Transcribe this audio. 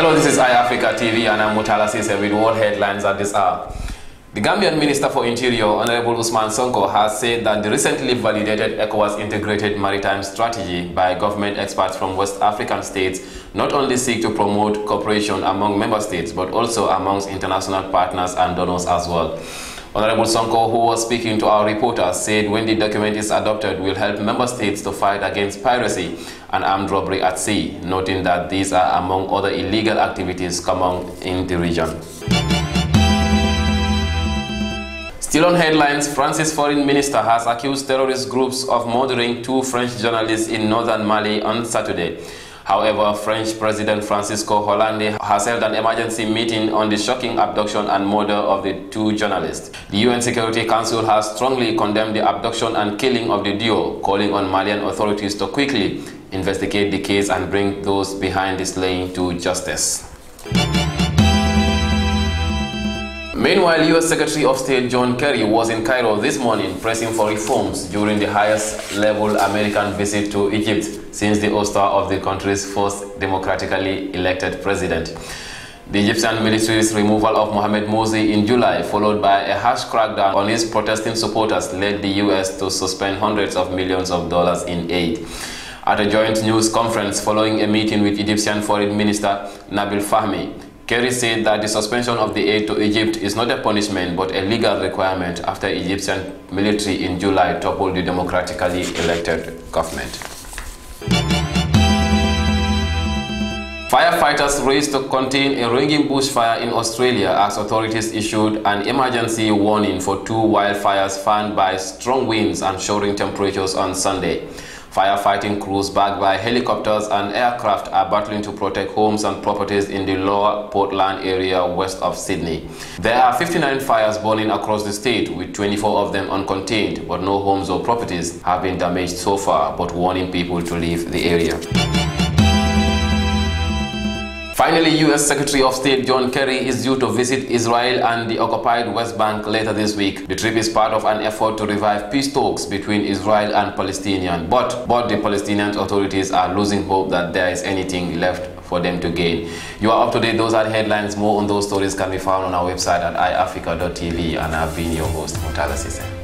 Hello, this is iAfrica TV and I'm Mutala Sise with world headlines at this hour. The Gambian Minister for Interior, Honorable Ousman Sonko, has said that the recently validated ECOWAS Integrated Maritime Strategy by government experts from West African states not only seek to promote cooperation among member states but also amongst international partners and donors as well. Honorable Sonko, who was speaking to our reporters, said when the document is adopted will help member states to fight against piracy and armed robbery at sea, noting that these are among other illegal activities common in the region. Still on headlines, France's foreign minister has accused terrorist groups of murdering two French journalists in northern Mali on Saturday. However, French President Francisco Hollande has held an emergency meeting on the shocking abduction and murder of the two journalists. The UN Security Council has strongly condemned the abduction and killing of the duo, calling on Malian authorities to quickly investigate the case and bring those behind the slaying to justice. Meanwhile, U.S. Secretary of State John Kerry was in Cairo this morning pressing for reforms during the highest-level American visit to Egypt since the ouster of the country's first democratically elected president. The Egyptian military's removal of Mohamed Morsi in July, followed by a harsh crackdown on his protesting supporters, led the U.S. to suspend hundreds of millions of dollars in aid. At a joint news conference following a meeting with Egyptian Foreign Minister Nabil Fahmy, Kerry said that the suspension of the aid to Egypt is not a punishment but a legal requirement after Egyptian military in July toppled the democratically elected government. Firefighters raced to contain a raging bushfire in Australia as authorities issued an emergency warning for two wildfires fanned by strong winds and soaring temperatures on Sunday. Firefighting crews backed by helicopters and aircraft are battling to protect homes and properties in the lower Portland area west of Sydney. There are 59 fires burning across the state, with 24 of them uncontained, but no homes or properties have been damaged so far, but warning people to leave the area. Finally, U.S. Secretary of State John Kerry is due to visit Israel and the occupied West Bank later this week. The trip is part of an effort to revive peace talks between Israel and Palestinians, but the Palestinian authorities are losing hope that there is anything left for them to gain. You are up to date. Those are the headlines. More on those stories can be found on our website at iAfrica.tv, and I've been your host, Mutala Sise.